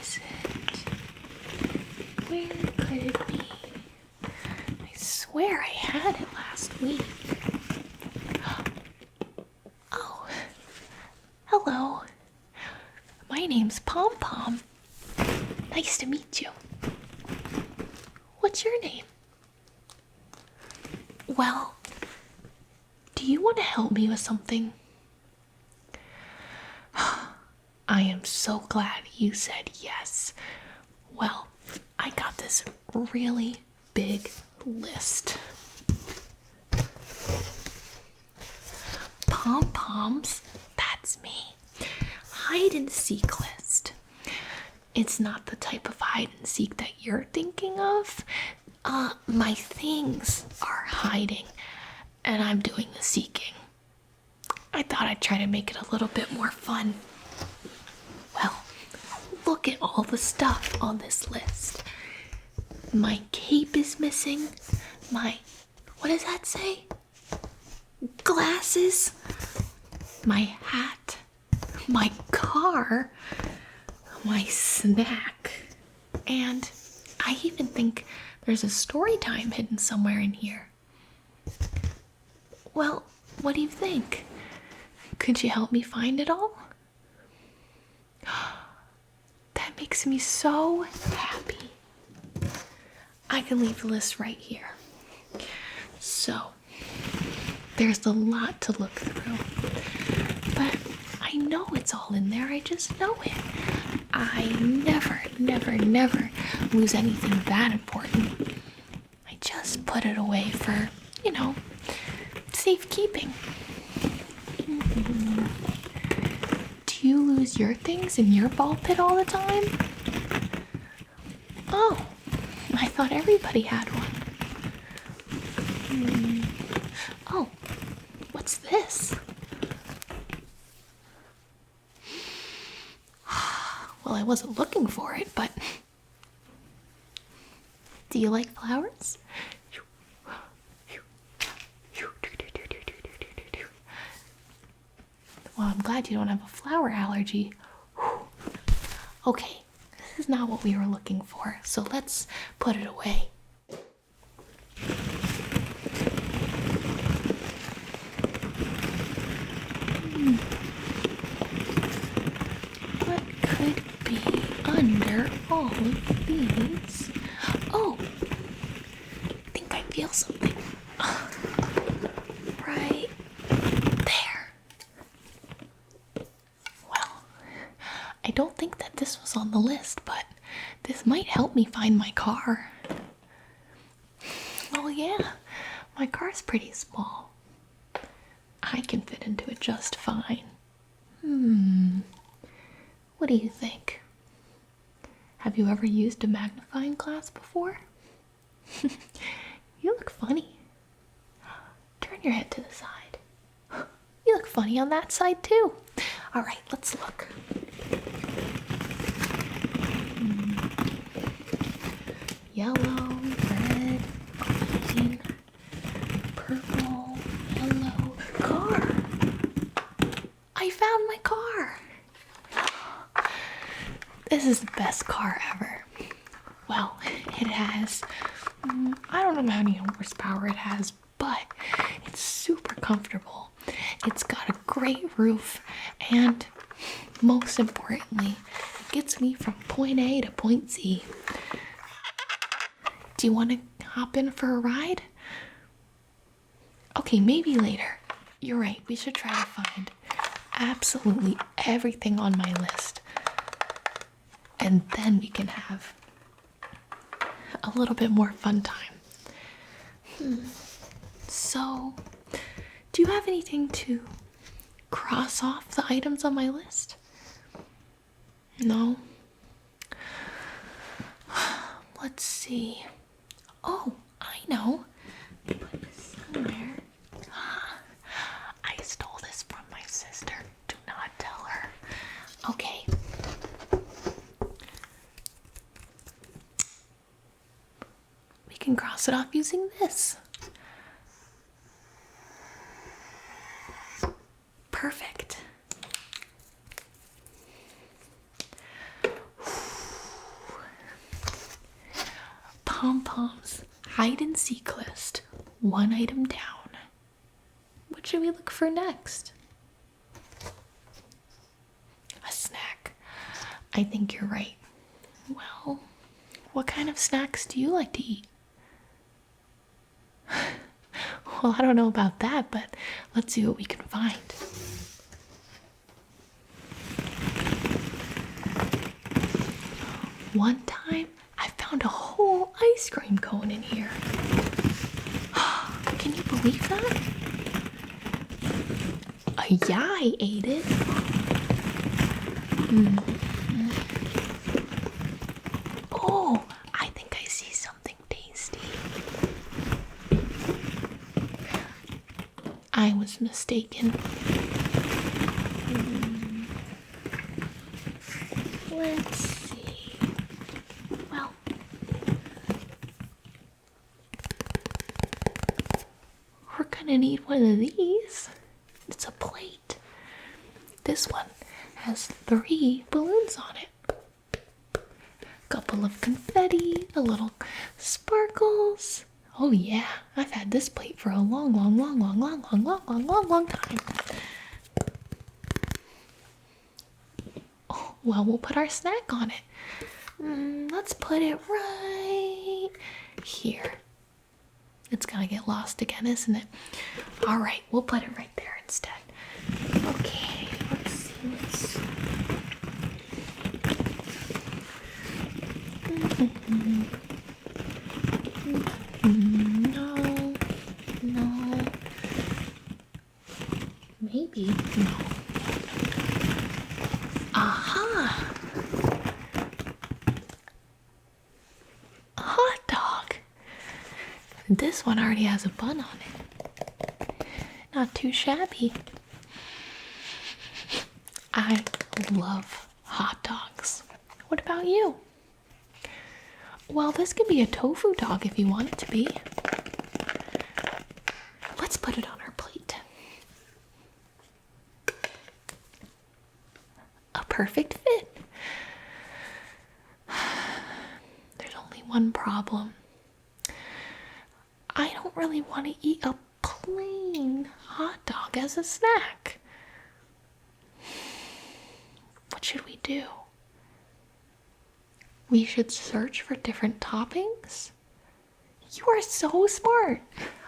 is it? Where could it be? I swear I had it last week. Oh, hello. My name's Pom Pom. Nice to meet you. What's your name? Well, do you want to help me with something? I am so glad you said yes. Well, I got this really big list. Pom Poms, that's me. Hide and seek list. It's not the type of hide and seek that you're thinking of. My things are hiding, and I'm doing the seeking. I thought I'd try to make it a little bit more fun. Well, look at all the stuff on this list. My cape is missing. What does that say? Glasses. My hat. My car. My snack. And I even think there's a story time hidden somewhere in here. Well, what do you think? Could you help me find it all? That makes me so happy. I can leave the list right here. So, there's a lot to look through. But I know it's all in there. I just know it. I never lose anything that important. I just put it away for, safekeeping. Do you lose your things in your ball pit all the time? Oh, I thought everybody had one. Oh, what's this? Well, I wasn't looking for it, but do you like flowers? Well, I'm glad you don't have a flower allergy. Okay, this is not what we were looking for, so let's put it away. What could be under all of these? Oh, I think I feel something. Right there. Well, I don't think that this was on the list, but this might help me find my car. Oh yeah, my car's pretty small. I can fit into it just fine. What do you think? Have you ever used a magnifying glass before? You look funny. Turn your head to the side. You look funny on that side too. All right, let's look. Yellow, red, green, purple, yellow, car. I found my car. This is the best car ever. Well, it has, I don't know how many horsepower it has, but it's super comfortable. It's got a great roof, and most importantly, it gets me from point A to point Z. Do you want to hop in for a ride? Okay, maybe later. You're right, we should try to find absolutely everything on my list. And then we can have a little bit more fun time. So, do you have anything to cross off the items on my list? No? Let's see. Oh, I know. Put this somewhere. I stole this from my sister. Do not tell her. Okay. We can cross it off using this. Perfect. Pom Poms hide and seek list. One item down. What should we look for next? A snack. I think you're right. Well, what kind of snacks do you like to eat? Well, I don't know about that, but let's see what we can find. One time, I found a whole ice cream cone in here. Can you believe that? Yeah, I ate it. Oh, I think I see something tasty. I was mistaken. Let's see. Well, we're gonna need one of these. It's a plate. This one has 3 balloons on it. Couple of confetti, a little sparkles. Oh yeah, I've had this plate for a long time. Oh, well, we'll put our snack on it. Let's put it right here. It's gonna get lost again, isn't it? All right, we'll put it right there instead. Okay, let's see. No. Maybe. No. Aha! A hot dog. This one already has a bun on it. Not too shabby. I love hot dogs. What about you? Well, this could be a tofu dog if you want it to be. Let's put it on our plate. A perfect fit. There's only one problem. I don't really want to eat a plain hot dog as a snack. What should we do? We should search for different toppings? You are so smart.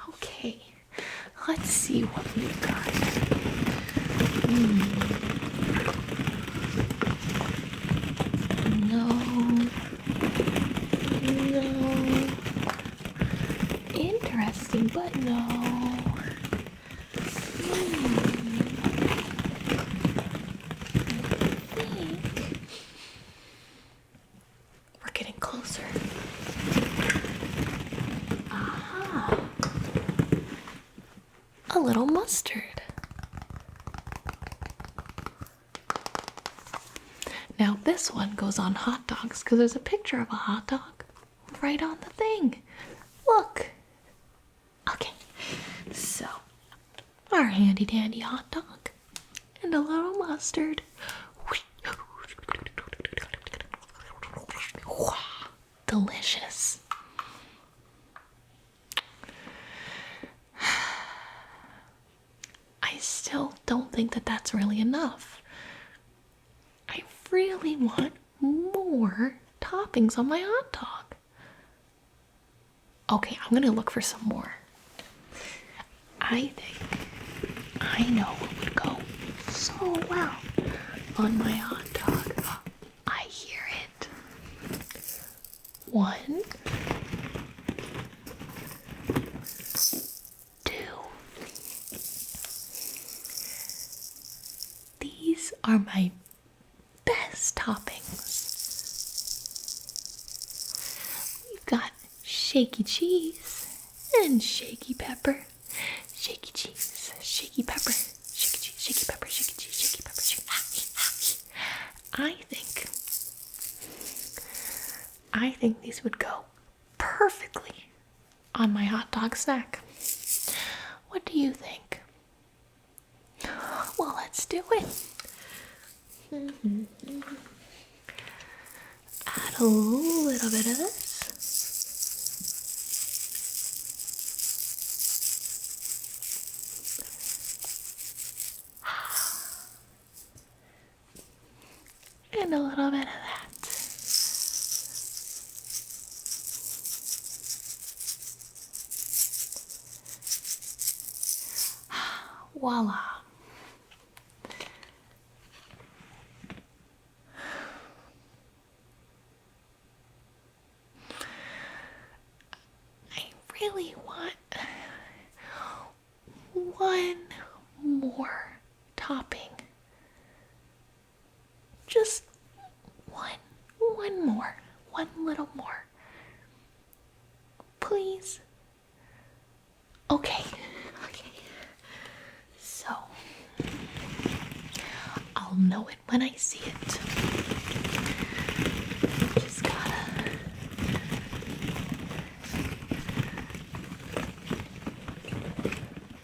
Okay, let's see what we've got. No. Interesting, but no. We're getting closer. Aha! A little mustard. Now this one goes on hot dogs because there's a picture of a hot dog right on the thing. Look. Okay, so our handy dandy hot dog and a little mustard. Delicious. I still don't think that that's really enough. I really want more toppings on my hot dog. Okay, I'm gonna look for some more. I think I know what would go so well on my hot dog. I hear it. 1, 2. These are my best toppings. We've got shaky cheese and shaky pepper. Shaky cheese, shaky pepper, shaky cheese, shaky pepper, shaky cheese, shaky pepper, I think these would go perfectly on my hot dog snack. What do you think? Well, let's do it. Add a little bit of this. a little bit of that. Voila. I really want one more topping. Just one more, one little more. Please. Okay. So, I'll know it when I see it. Just gotta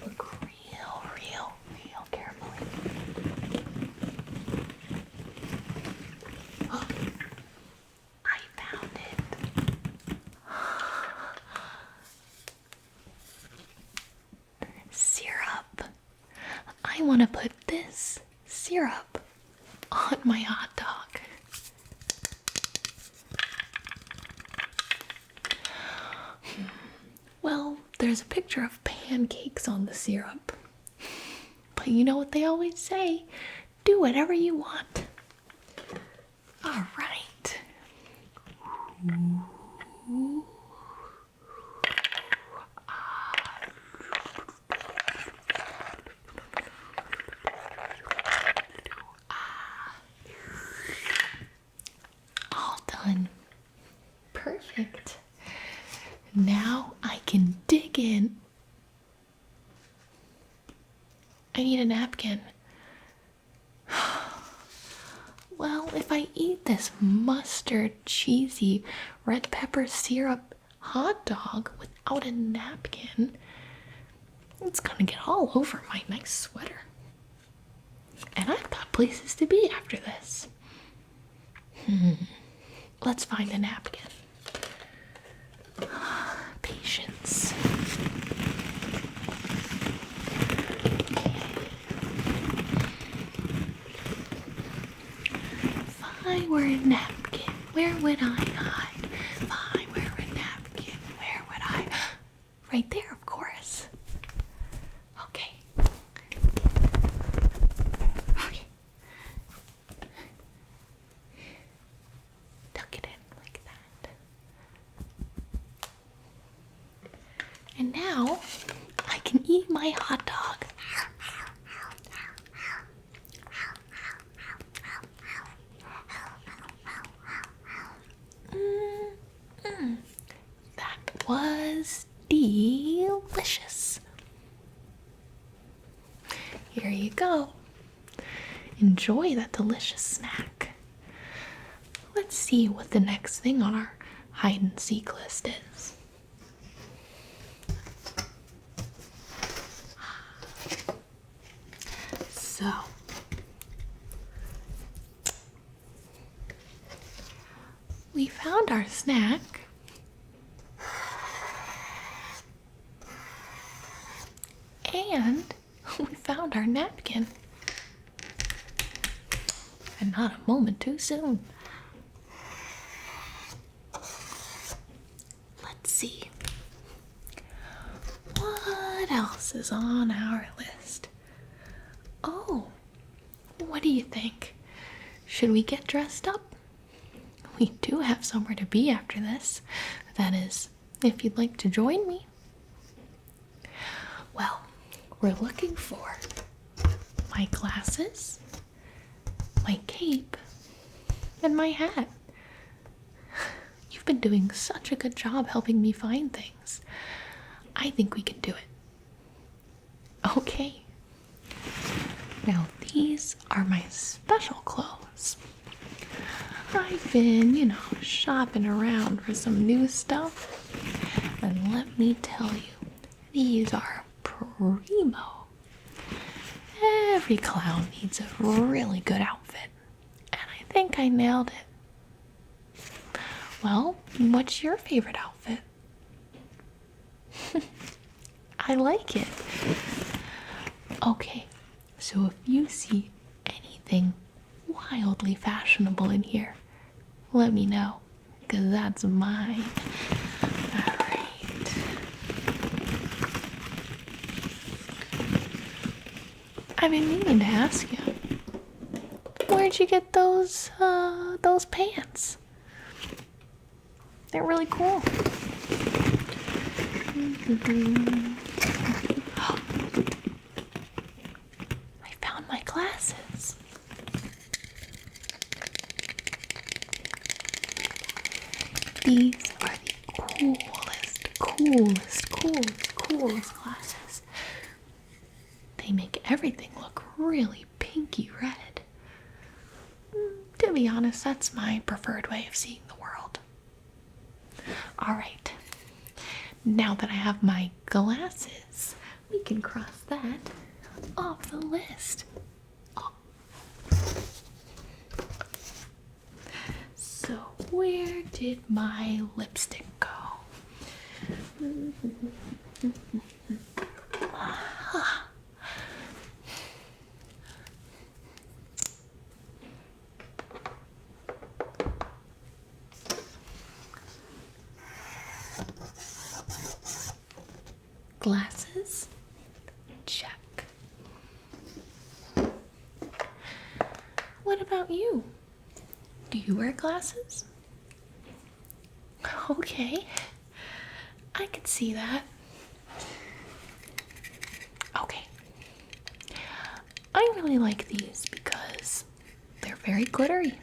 look real carefully. Oh, I found it. Syrup. I want to put this syrup on my hot dog. Well, there's a picture of pancakes on the syrup. But you know what they always say? Do whatever you want. All right. All done. Perfect. Now I can dig in. I need a napkin. Well, if I eat this mustard, cheesy, red pepper syrup hot dog without a napkin, it's gonna get all over my nice sweater. And I've got places to be after this. Let's find a napkin. Patience. If I were a napkin, where would I hide? If I were a napkin, where would I? Right there, of course. Okay. Tuck it in like that. And now I can eat my hot dog. That was delicious. Here you go. Enjoy that delicious snack. Let's see what the next thing on our hide and seek list is. So, we found our snack. And we found our napkin. And not a moment too soon. Let's see. What else is on our list? Oh, what do you think? Should we get dressed up? We do have somewhere to be after this. That is, if you'd like to join me. Well, we're looking for my glasses, my cape, and my hat. You've been doing such a good job helping me find things. I think we can do it. Okay. Now these are my special clothes. I've been, shopping around for some new stuff. And let me tell you, these are primo. Every clown needs a really good outfit. And I think I nailed it. Well, what's your favorite outfit? I like it. Okay, so if you see anything wildly fashionable in here? Let me know, because that's mine. Alright. I've been meaning to ask you, where'd you get those pants? They're really cool. I found my glasses. These are the coolest glasses. They make everything look really pinky red. To be honest, that's my preferred way of seeing the world. Alright, now that I have my glasses, we can cross that off the list. Oh. So, where did my lipstick go? Aha. Glasses? Check. What about you? Do you wear glasses? Okay. I could see that. Okay. I really like these because they're very glittery.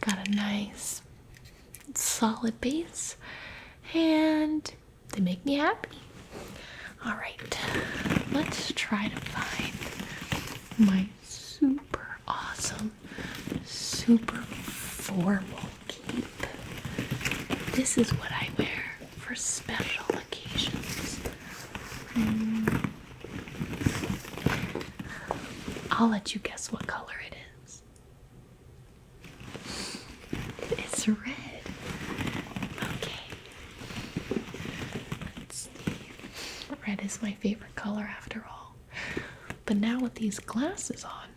Got a nice solid base and they make me happy. Alright, let's try to find my super awesome, super formal cape. This is what I wear for special occasions. I'll let you guess what color it is. It's red. Okay. Let's see. Red is my favorite color after all. But now with these glasses on,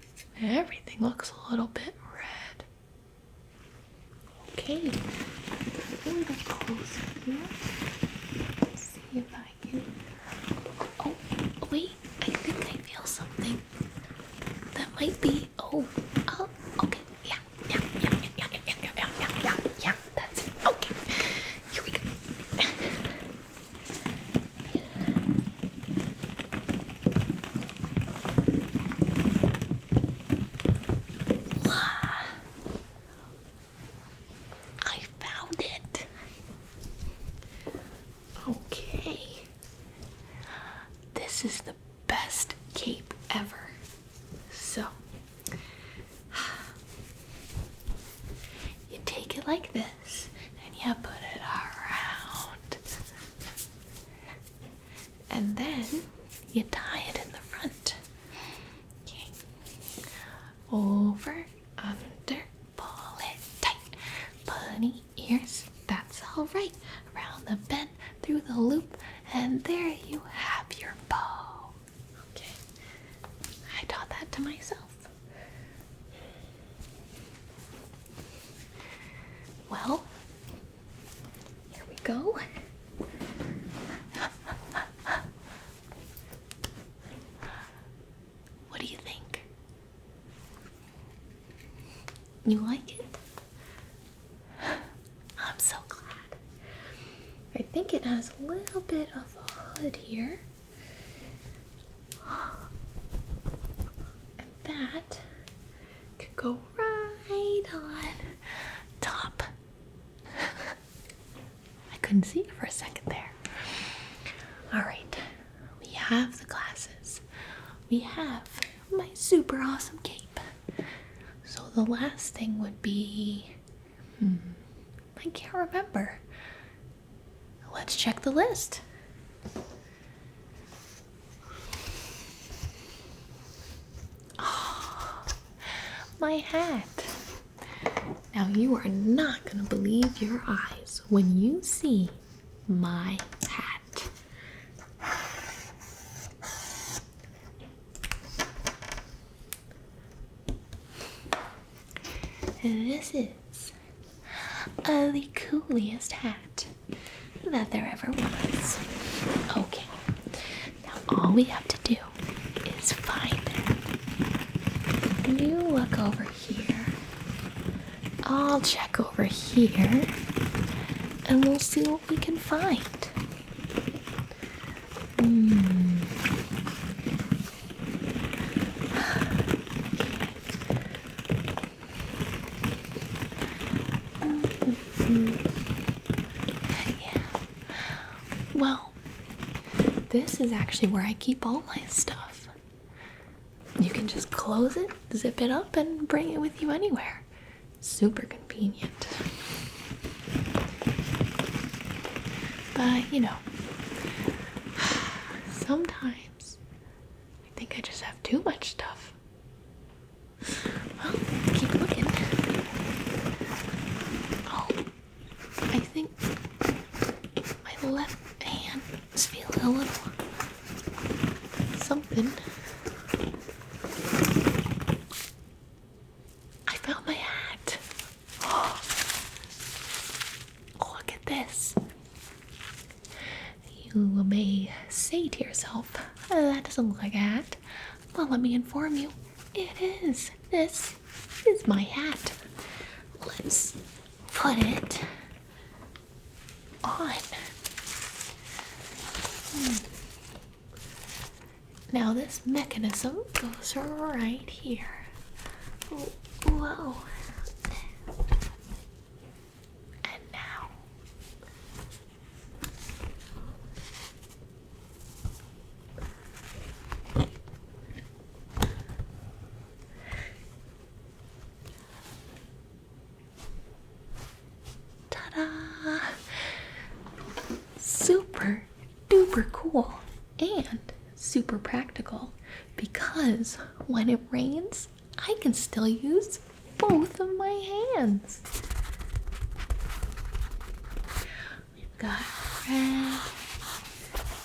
everything looks a little bit red. Okay. A little closer here. Let's see if I can. Oh, wait. I think I feel something. That might be. Oh, okay. Yeah. That's it. Okay. Here we go. I found it. Okay. This is the best cape ever. So, you take it like this and you put it around. And then you tie it in the front. Okay. Over, under, pull it tight. Bunny ears, that's all right. Around the bend, through the loop, and there you have your bow. Okay. I taught that to myself. Well, here we go. What do you think? You like it? I'm so glad. I think it has a little bit of a hood here. And that could go right on top. I couldn't see it for a second there. Alright, we have the glasses. We have my super awesome cape. So the last thing would be... I can't remember. Let's check the list. Oh, my hat. Now you are not going to believe your eyes when you see my hat. this is the coolest hat that there ever was. Okay, now all we have to do is find it. You look over here, I'll check over here, and we'll see what we can find. Yeah. Well, this is actually where I keep all my stuff. You can just close it, zip it up, and bring it with you anywhere. Super convenient. But, you know, sometimes I think I just have too much stuff. Well, keep looking. Oh, I think my left hand is feeling a little something. I found my hat. Oh, look at this. You may say to yourself, that doesn't look like a hat. Well, let me inform you, it is. This is my hat. Let's put it on. Now this mechanism goes right here. Whoa. And now ta-da! Super duper cool and super practical, because when it rains, I can still use both of my hands. We've got red,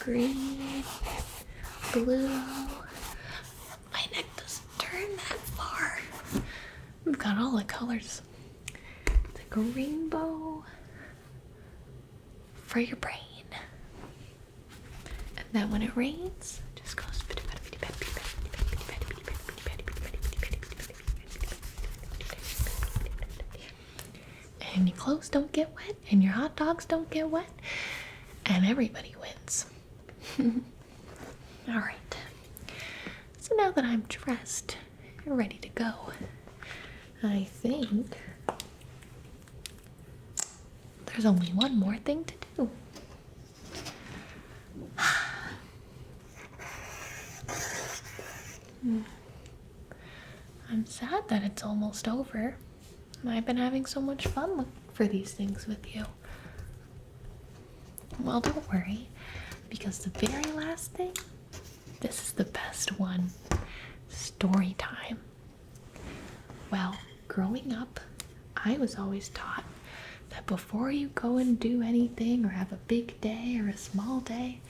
green, blue. My neck doesn't turn that far. We've got all the colors. It's like a rainbow for your brain. And then when it rains, it just goes. And your clothes don't get wet, and your hot dogs don't get wet, and everybody wins. Alright. So now that I'm dressed and ready to go, I think there's only one more thing to do. I'm sad that it's almost over. I've been having so much fun looking for these things with you. Well, don't worry, because the very last thing, this is the best one. Story time. Well, growing up, I was always taught that before you go and do anything or have a big day or a small day,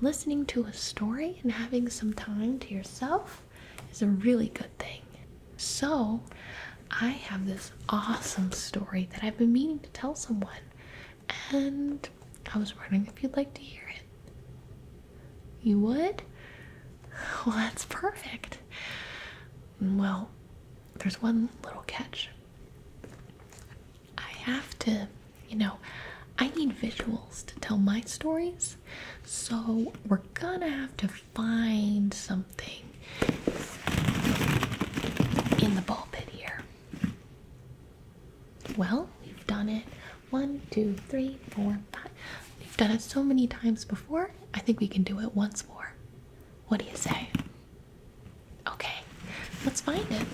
listening to a story and having some time to yourself is a really good thing. So, I have this awesome story that I've been meaning to tell someone, and I was wondering if you'd like to hear it. You would? Well, that's perfect. Well, there's one little catch. I have to, I need visuals to tell my stories, so we're gonna have to find something in the ball pit here. Well, we've done it 1, 2, 3, 4, 5. We've done it so many times before, I think we can do it once more. What do you say? Okay, let's find it.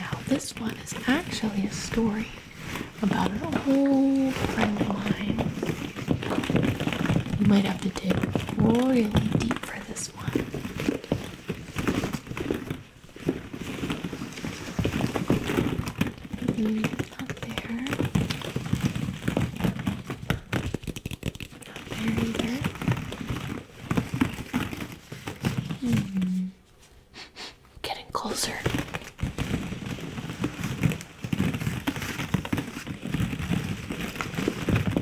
Now, this one is actually a story about an old friend of mine. You might have to dig really deep for this one. Not there. Not there either. Getting closer.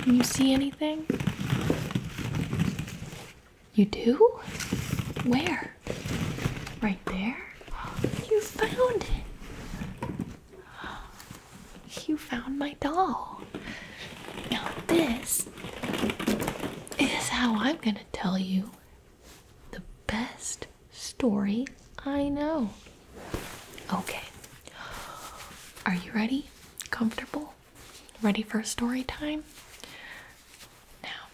Can you see anything? You do? Where? Right there? You found it. You found my doll. Now this is how I'm gonna tell you the best story I know. Okay. Are you ready? Comfortable? Ready for story time? Now,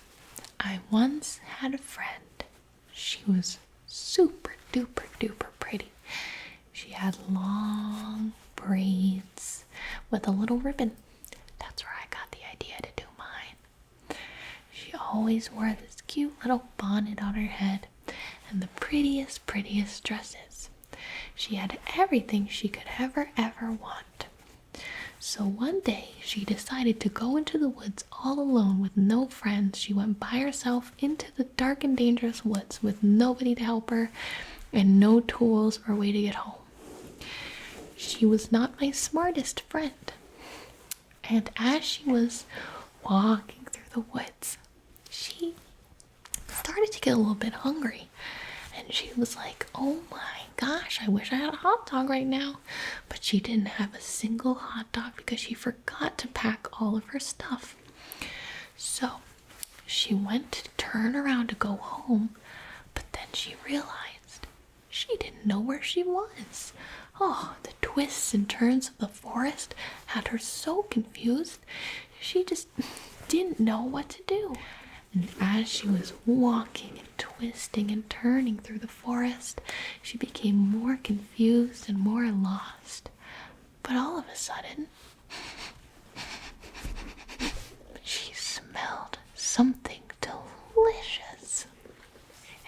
I once had a friend. She was super duper duper pretty. She had long braids with a little ribbon. That's where I got the idea to do mine. She always wore this cute little bonnet on her head and the prettiest dresses. She had everything she could ever want. So one day she decided to go into the woods all alone with no friends. She went by herself into the dark and dangerous woods with nobody to help her and no tools or way to get home. She was not my smartest friend. And as she was walking through the woods, she started to get a little bit hungry. And she was like, oh my gosh, I wish I had a hot dog right now. But she didn't have a single hot dog because she forgot to pack all of her stuff. So she went to turn around to go home, but then she realized she didn't know where she was. Oh, the twists and turns of the forest had her so confused. She just didn't know what to do. And as she was walking and twisting and turning through the forest, she became more confused and more lost. But all of a sudden, she smelled something delicious.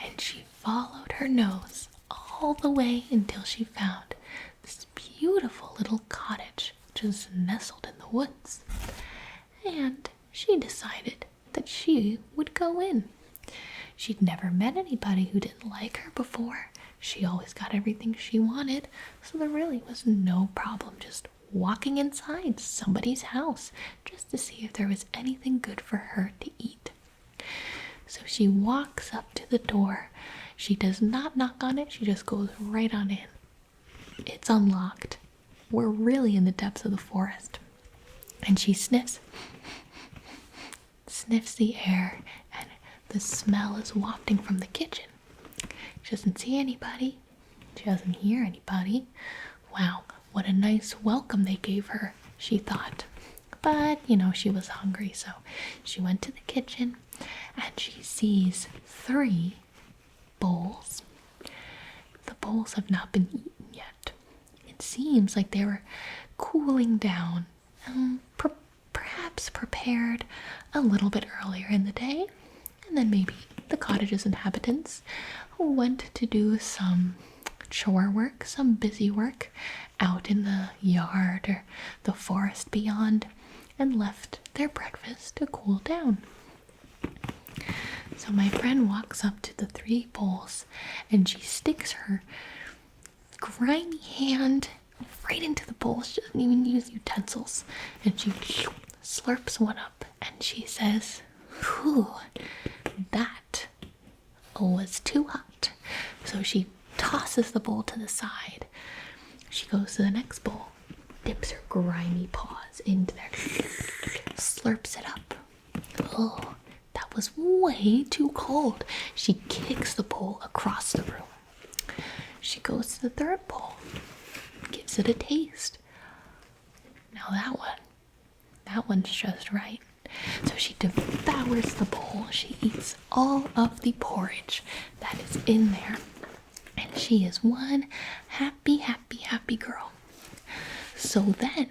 And she followed her nose all the way until she found this beautiful little cottage just nestled in the woods. And she decided that she would go in. She'd never met anybody who didn't like her before. She always got everything she wanted, so there really was no problem just walking inside somebody's house just to see if there was anything good for her to eat. So she walks up to the door. She does not knock on it, she just goes right on in. It's unlocked. We're really in the depths of the forest. And she sniffs the air, and the smell is wafting from the kitchen. She doesn't see anybody. She doesn't hear anybody. Wow, what a nice welcome they gave her, she thought. But, she was hungry, so she went to the kitchen, and she sees 3 bowls. The bowls have not been eaten yet. It seems like they were cooling down, perhaps prepared a little bit earlier in the day, and then maybe the cottage's inhabitants went to do some chore work, some busy work out in the yard or the forest beyond, and left their breakfast to cool down. So my friend walks up to the 3 bowls and she sticks her grimy hand right into the bowl. She doesn't even use utensils, and she slurps one up and she says, "Whew, that was too hot." So she tosses the bowl to the side. She goes to the next bowl, dips her grimy paws into there, slurps it up. Oh, that was way too cold. She kicks the bowl across the room. She goes to the 3rd bowl, gives it a taste. Now that one's just right. So she devours the bowl. She eats all of the porridge that is in there. And she is one happy girl. So then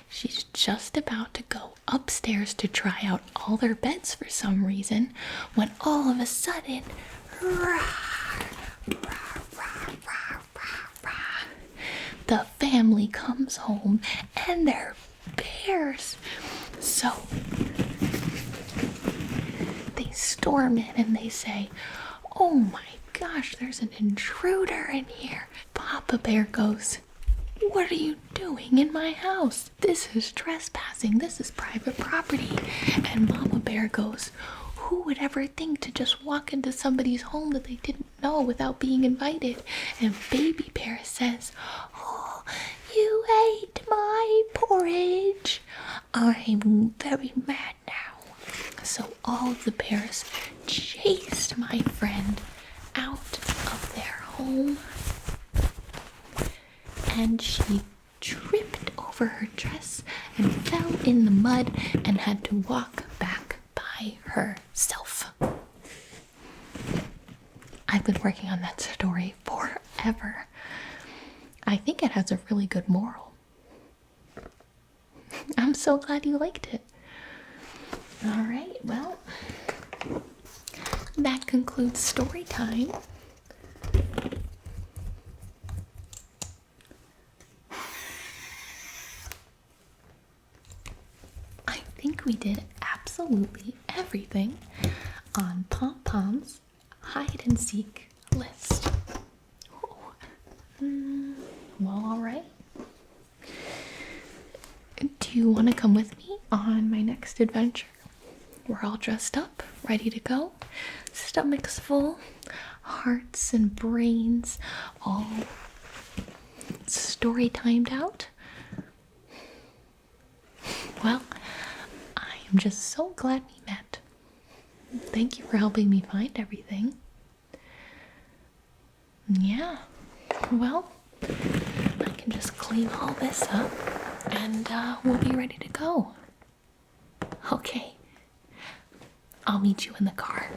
she's just about to go upstairs to try out all their beds for some reason, when all of a sudden, the family comes home and they're bears. So they storm in and they say, "Oh my gosh, there's an intruder in here." Papa Bear goes, What are you doing in my house? This is trespassing. This is private property. And Mama Bear goes, who would ever think to just walk into somebody's home that they didn't know without being invited? And Baby Bear says, oh, you ate my porridge. I'm very mad now. So all of the bears chased my friend out of their home, and she tripped over her dress and fell in the mud and had to walk back by herself. I've been working on that story forever. I think it has a really good moral. I'm so glad you liked it. All right, well, that concludes story time. I think we did absolutely everything on Pom Pom's hide and seek list. Well, all right. Do you want to come with me on my next adventure? We're all dressed up, ready to go. Stomachs full, hearts and brains all story timed out. Well, I am just so glad we met. Thank you for helping me find everything. Yeah, well, I can just clean all this up and we'll be ready to go. Okay, I'll meet you in the car.